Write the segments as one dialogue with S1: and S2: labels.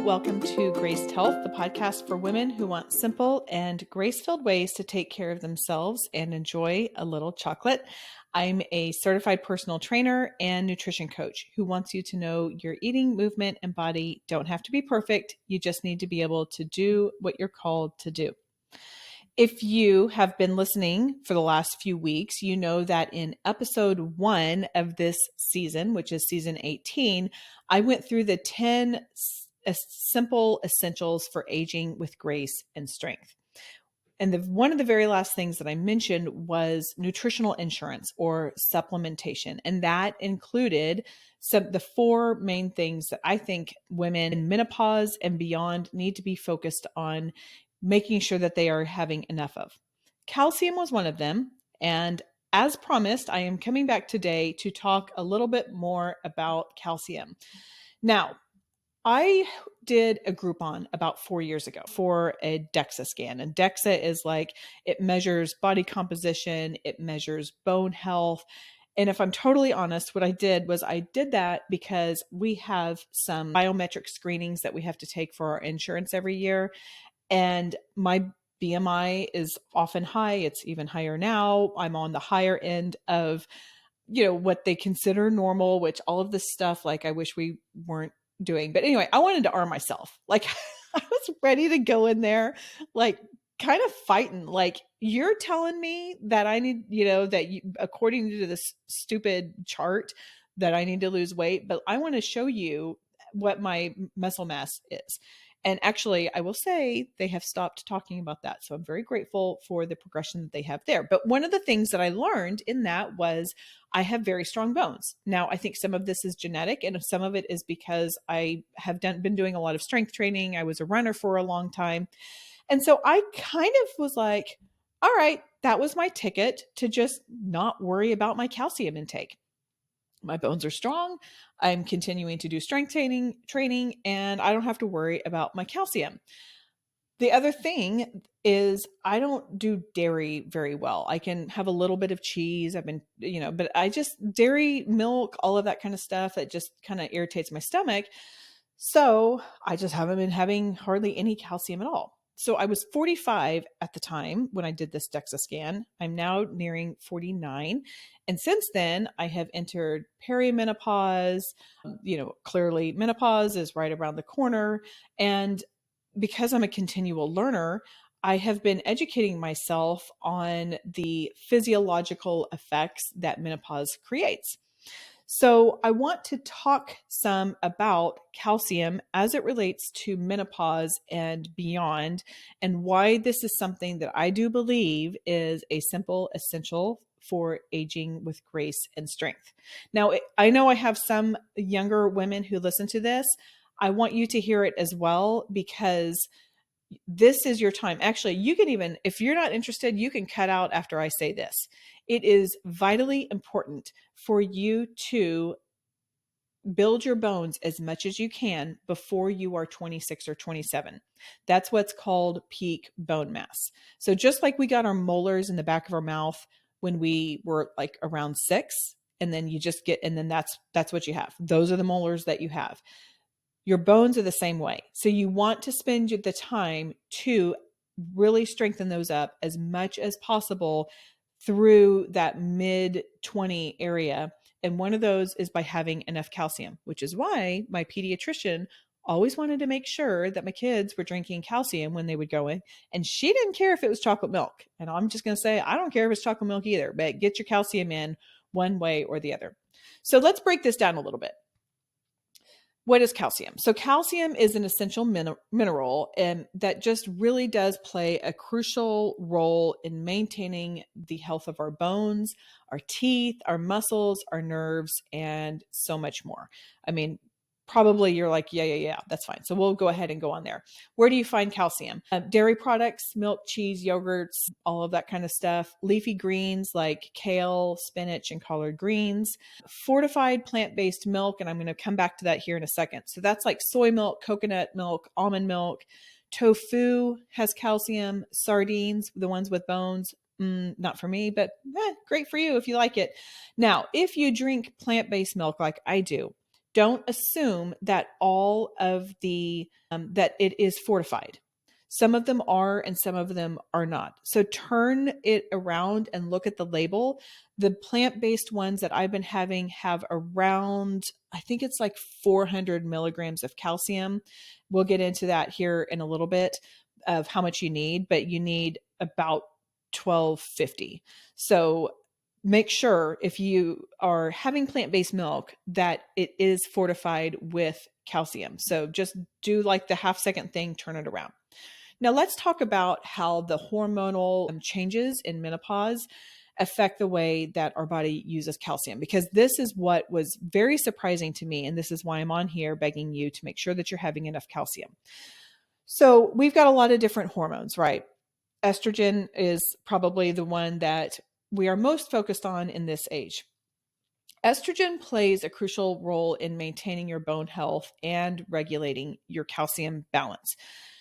S1: welcome to Graced Health, the podcast for women who want simple and grace-filled ways to take care of themselves and enjoy a little chocolate. I'm a certified personal trainer and nutrition coach who wants you to know your eating, movement, and body don't have to be perfect. You just need to be able to do what you're called to do. If you have been listening for the last few weeks, you know that in episode 1 of this season, which is season 18, I went through the 10 simple essentials for aging with grace and strength. And one of the very last things that I mentioned was nutritional insurance or supplementation. And that included the 4 main things that I think women in menopause and beyond need to be focused on making sure that they are having enough of. Calcium was one of them. And as promised, I am coming back today to talk a little bit more about calcium. Now, I did a Groupon about 4 years ago for a DEXA scan. And DEXA is like, it measures body composition, it measures bone health. And if I'm totally honest, what I did was I did that because we have some biometric screenings that we have to take for our insurance every year. And my BMI is often high. It's even higher now. I'm on the higher end of, what they consider normal, which all of this stuff, like I wish we weren't doing. But anyway, I wanted to arm myself. Like I was ready to go in there, like kind of fighting. Like, you're telling me that I need, according to this stupid chart, that I need to lose weight, but I want to show you what my muscle mass is. And actually, I will say they have stopped talking about that. So I'm very grateful for the progression that they have there. But one of the things that I learned in that was I have very strong bones. Now, I think some of this is genetic and some of it is because I have been doing a lot of strength training. I was a runner for a long time. And so I kind of was like, all right, that was my ticket to just not worry about my calcium intake. My bones are strong. I'm continuing to do strength training, and I don't have to worry about my calcium. The other thing is I don't do dairy very well. I can have a little bit of cheese. But dairy, milk, all of that kind of stuff, it just kind of irritates my stomach. So I just haven't been having hardly any calcium at all. So I was 45 at the time when I did this DEXA scan. I'm now nearing 49. And since then, I have entered perimenopause. Clearly menopause is right around the corner. And because I'm a continual learner, I have been educating myself on the physiological effects that menopause creates. So I want to talk some about calcium as it relates to menopause and beyond, and why this is something that I do believe is a simple essential for aging with grace and strength. Now, I know I have some younger women who listen to this. I want you to hear it as well, because this is your time. Actually, you can even, if you're not interested, you can cut out after I say this. It is vitally important for you to build your bones as much as you can before you are 26 or 27. That's what's called peak bone mass. So just like we got our molars in the back of our mouth when we were like around 6, and then that's what you have. Those are the molars that you have. Your bones are the same way. So you want to spend the time to really strengthen those up as much as possible through that mid-20 area. And one of those is by having enough calcium, which is why my pediatrician always wanted to make sure that my kids were drinking calcium when they would go in. And she didn't care if it was chocolate milk. And I'm just going to say, I don't care if it's chocolate milk either, but get your calcium in one way or the other. So let's break this down a little bit. What is calcium? So calcium is an essential mineral and that just really does play a crucial role in maintaining the health of our bones, our teeth, our muscles, our nerves, and so much more. I mean, probably you're like, yeah, that's fine. So we'll go ahead and go on there. Where do you find calcium? Dairy products, milk, cheese, yogurts, all of that kind of stuff. Leafy greens like kale, spinach, and collard greens. Fortified plant-based milk, and I'm going to come back to that here in a second. So that's like soy milk, coconut milk, almond milk. Tofu has calcium. Sardines, the ones with bones, not for me, but great for you if you like it. Now, if you drink plant-based milk like I do, don't assume that all of that it is fortified. Some of them are and some of them are not. So turn it around and look at the label. The plant-based ones that I've been having have around, I think it's like 400 milligrams of calcium. We'll get into that here in a little bit of how much you need, but you need about 1250. So make sure if you are having plant-based milk that it is fortified with calcium. So just do like the half-second thing, turn it around. Now let's talk about how the hormonal changes in menopause affect the way that our body uses calcium, because this is what was very surprising to me. And this is why I'm on here begging you to make sure that you're having enough calcium. So we've got a lot of different hormones, right? Estrogen is probably the one that we are most focused on in this age. Estrogen plays a crucial role in maintaining your bone health and regulating your calcium balance.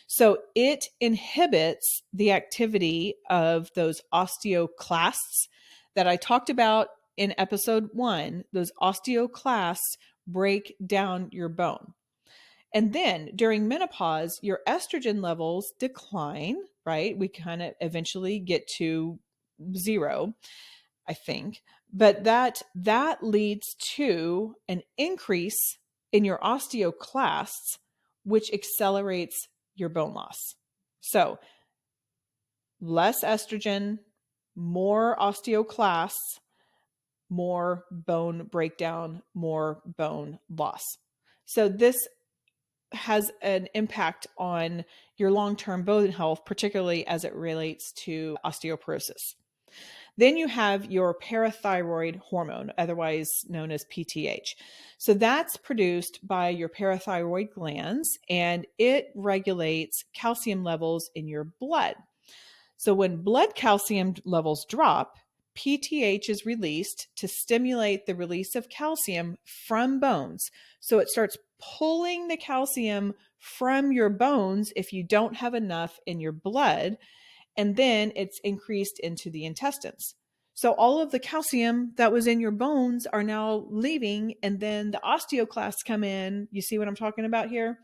S1: So it inhibits the activity of those osteoclasts that I talked about in episode 1. Those osteoclasts break down your bone. And then during menopause, your estrogen levels decline, right? We kind of eventually get to 0, I think. But that leads to an increase in your osteoclasts, which accelerates your bone loss. So less estrogen, more osteoclasts, more bone breakdown, more bone loss. So this has an impact on your long-term bone health, particularly as it relates to osteoporosis. Then you have your parathyroid hormone, otherwise known as PTH. So that's produced by your parathyroid glands, and it regulates calcium levels in your blood. So when blood calcium levels drop, PTH is released to stimulate the release of calcium from bones. So it starts pulling the calcium from your bones if you don't have enough in your blood, and then it's increased into the intestines. So all of the calcium that was in your bones are now leaving, and then the osteoclasts come in. You see what I'm talking about here?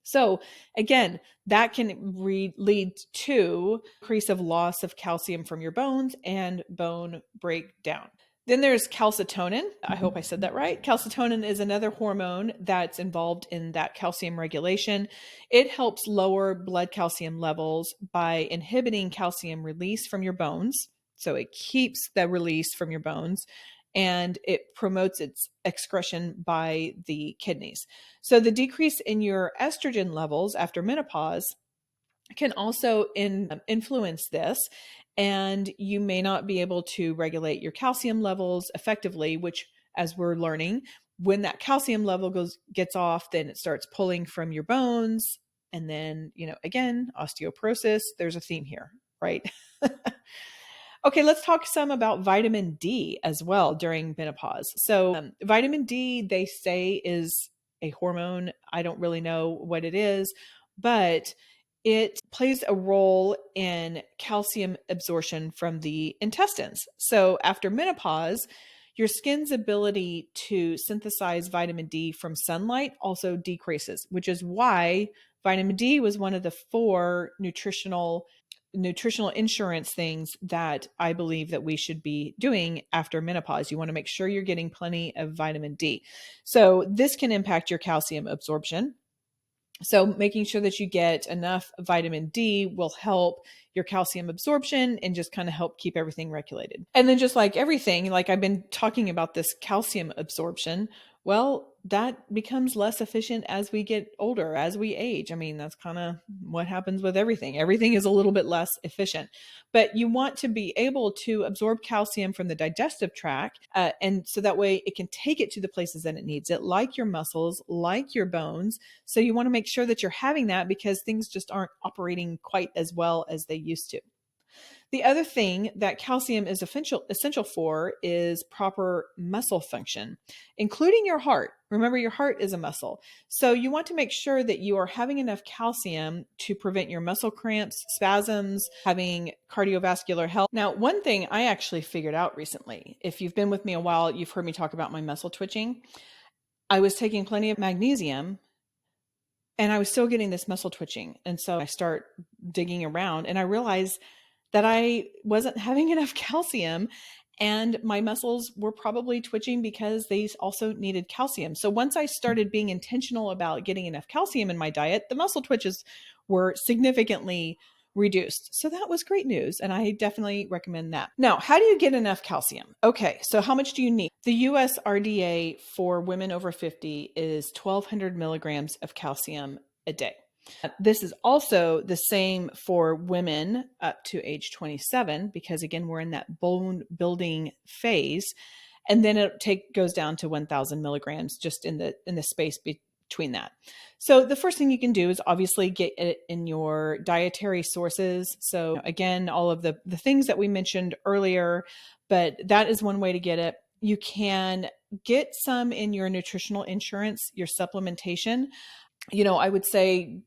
S1: So again, that can lead to increase of loss of calcium from your bones and bone breakdown. Then there's calcitonin. I hope I said that right. Calcitonin is another hormone that's involved in that calcium regulation. It helps lower blood calcium levels by inhibiting calcium release from your bones. So it keeps the release from your bones, and it promotes its excretion by the kidneys. So the decrease in your estrogen levels after menopause can also influence this, and you may not be able to regulate your calcium levels effectively, which, as we're learning, when that calcium level gets off, then it starts pulling from your bones, and then, again, osteoporosis. There's a theme here, right? Okay, let's talk some about vitamin D as well during menopause. So vitamin D, they say, is a hormone. I don't really know what it is, but it plays a role in calcium absorption from the intestines. So after menopause, your skin's ability to synthesize vitamin D from sunlight also decreases, which is why vitamin D was one of the 4 nutritional insurance things that I believe that we should be doing after menopause. You want to make sure you're getting plenty of vitamin D. So this can impact your calcium absorption. So making sure that you get enough vitamin D will help your calcium absorption and just kind of help keep everything regulated. And then just like everything, like I've been talking about this calcium absorption, well, that becomes less efficient as we get older, as we age. I mean, that's kind of what happens with everything. Everything is a little bit less efficient, but you want to be able to absorb calcium from the digestive tract. And so that way it can take it to the places that it needs it, like your muscles, like your bones. So you want to make sure that you're having that, because things just aren't operating quite as well as they used to. The other thing that calcium is essential for is proper muscle function, including your heart. Remember, your heart is a muscle. So you want to make sure that you are having enough calcium to prevent your muscle cramps, spasms, having cardiovascular health. Now, one thing I actually figured out recently, if you've been with me a while, you've heard me talk about my muscle twitching. I was taking plenty of magnesium and I was still getting this muscle twitching. And so I start digging around and I realized that I wasn't having enough calcium and my muscles were probably twitching because they also needed calcium. So once I started being intentional about getting enough calcium in my diet, the muscle twitches were significantly reduced. So that was great news. And I definitely recommend that. Now, how do you get enough calcium? Okay, so how much do you need? The US RDA for women over 50 is 1,200 milligrams of calcium a day. This is also the same for women up to age 27, because again, we're in that bone building phase. And then it goes down to 1,000 milligrams just in the space between that. So the first thing you can do is obviously get it in your dietary sources. So again, all of the things that we mentioned earlier, but that is one way to get it. You can get some in your nutritional insurance, your supplementation. I would say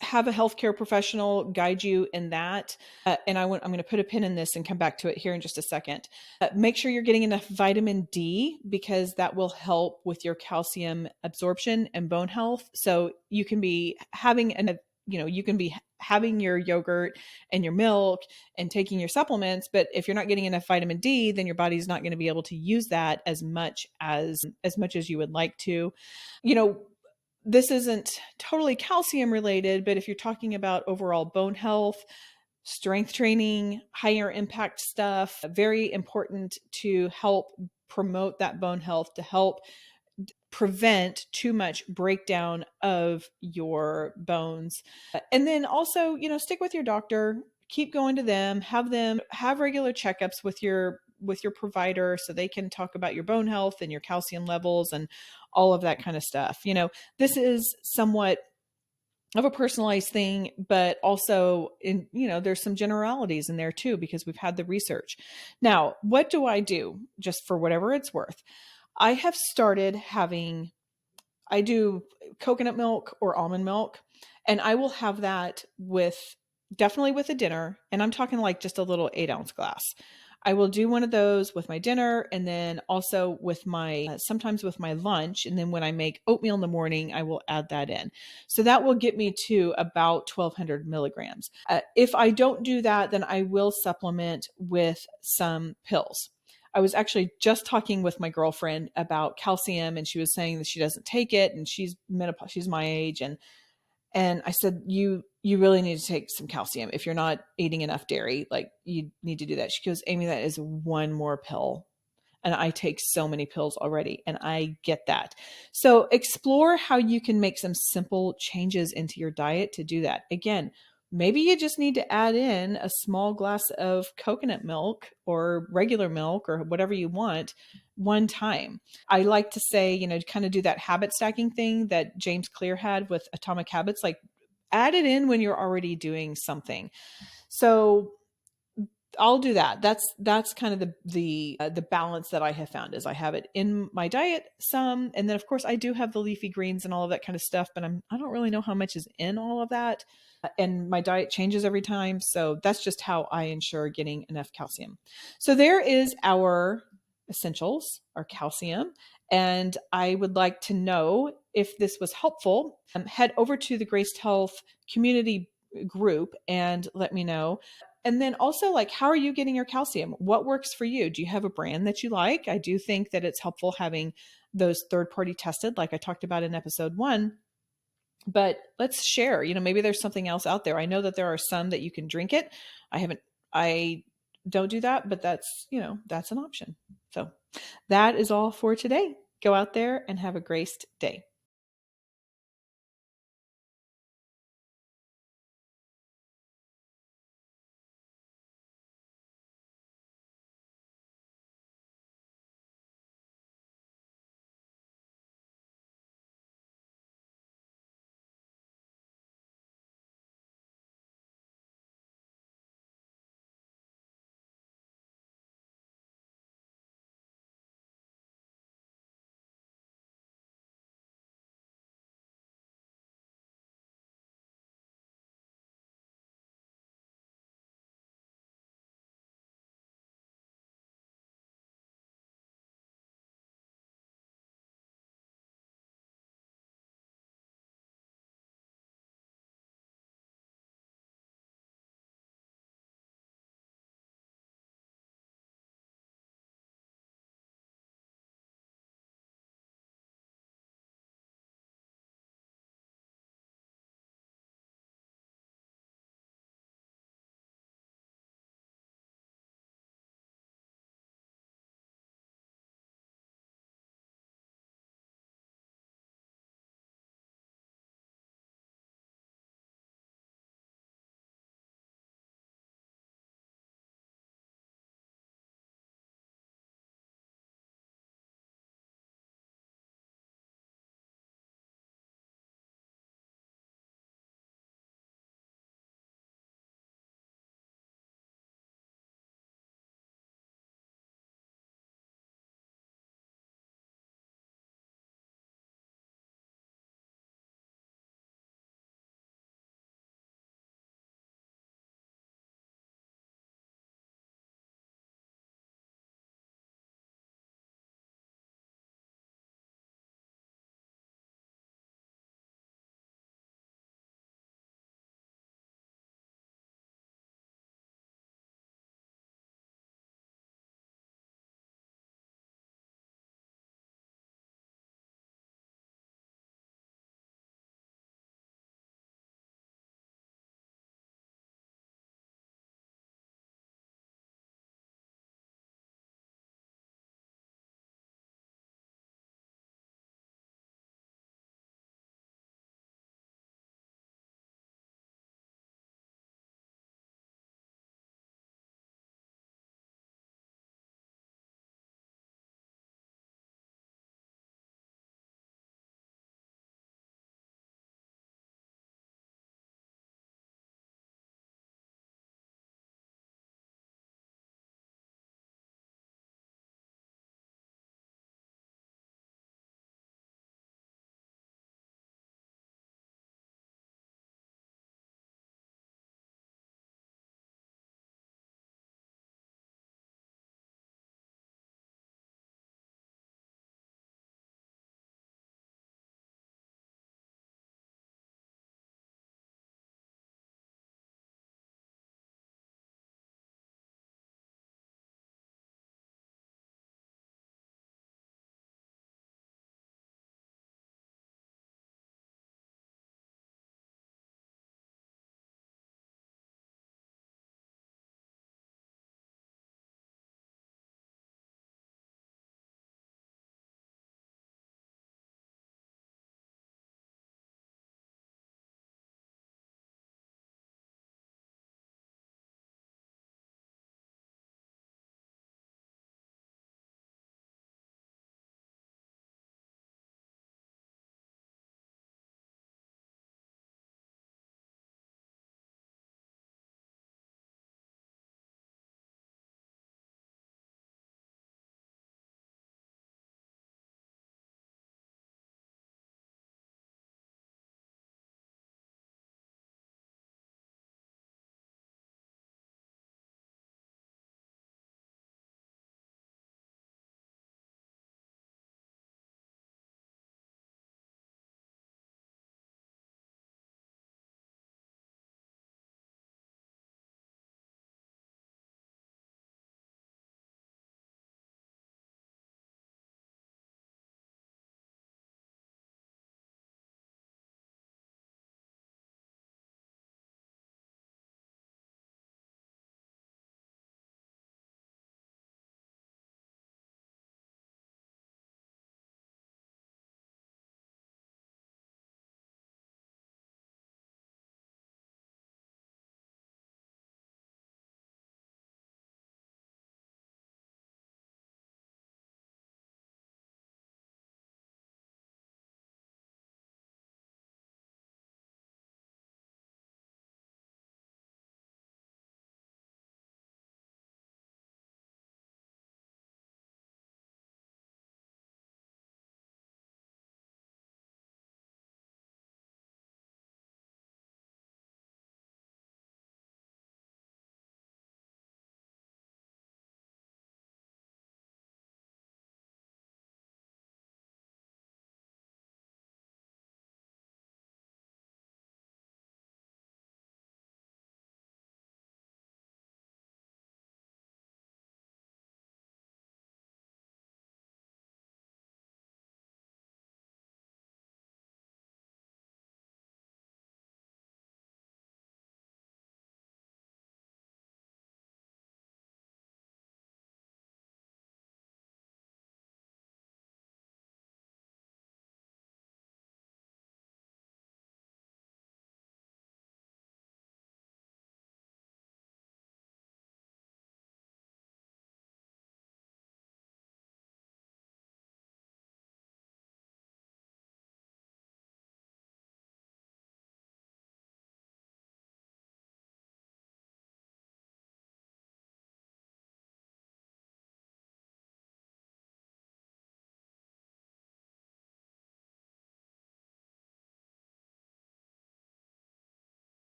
S1: have a healthcare professional guide you in that. I'm going to put a pin in this and come back to it here in just a second. Make sure you're getting enough vitamin D, because that will help with your calcium absorption and bone health. So you can be having having your yogurt and your milk and taking your supplements, but if you're not getting enough vitamin D, then your body's not going to be able to use that as much as you would like to. This isn't totally calcium related, but if you're talking about overall bone health, strength training, higher impact stuff, very important to help promote that bone health, to help prevent too much breakdown of your bones. And then also, stick with your doctor, keep going to them, have regular checkups with your provider so they can talk about your bone health and your calcium levels and all of that kind of stuff. This is somewhat of a personalized thing, but also there's some generalities in there too, because we've had the research. Now, what do I do? Just for whatever it's worth, I have started I do coconut milk or almond milk, and I will have that definitely with a dinner. And I'm talking like just a little 8-ounce glass. I will do one of those with my dinner, and then also with sometimes with my lunch. And then when I make oatmeal in the morning, I will add that in. So that will get me to about 1,200 milligrams. If I don't do that, then I will supplement with some pills. I was actually just talking with my girlfriend about calcium, and she was saying that she doesn't take it, and she's menopause, she's my age, and I said, you really need to take some calcium. If you're not eating enough dairy, like, you need to do that. She goes, Amy, that is one more pill. And I take so many pills already, and I get that. So explore how you can make some simple changes into your diet to do that. Again, maybe you just need to add in a small glass of coconut milk or regular milk or whatever you want one time. I like to say, kind of do that habit stacking thing that James Clear had with Atomic Habits, like add it in when you're already doing something. So I'll do that. That's kind of the balance that I have found, is I have it in my diet some, and then of course I do have the leafy greens and all of that kind of stuff, but I don't really know how much is in all of that, and my diet changes every time. So that's just how I ensure getting enough calcium. So there is our essentials, our calcium, and I would like to know if this was helpful. Head over to the Graced Health community group and let me know. And then also, like, how are you getting your calcium? What works for you? Do you have a brand that you like? I do think that it's helpful having those third-party tested, like I talked about in episode 1. But let's share, maybe there's something else out there. I know that there are some that you can drink it. I don't do that, but that's an option. So that is all for today. Go out there and have a graced day.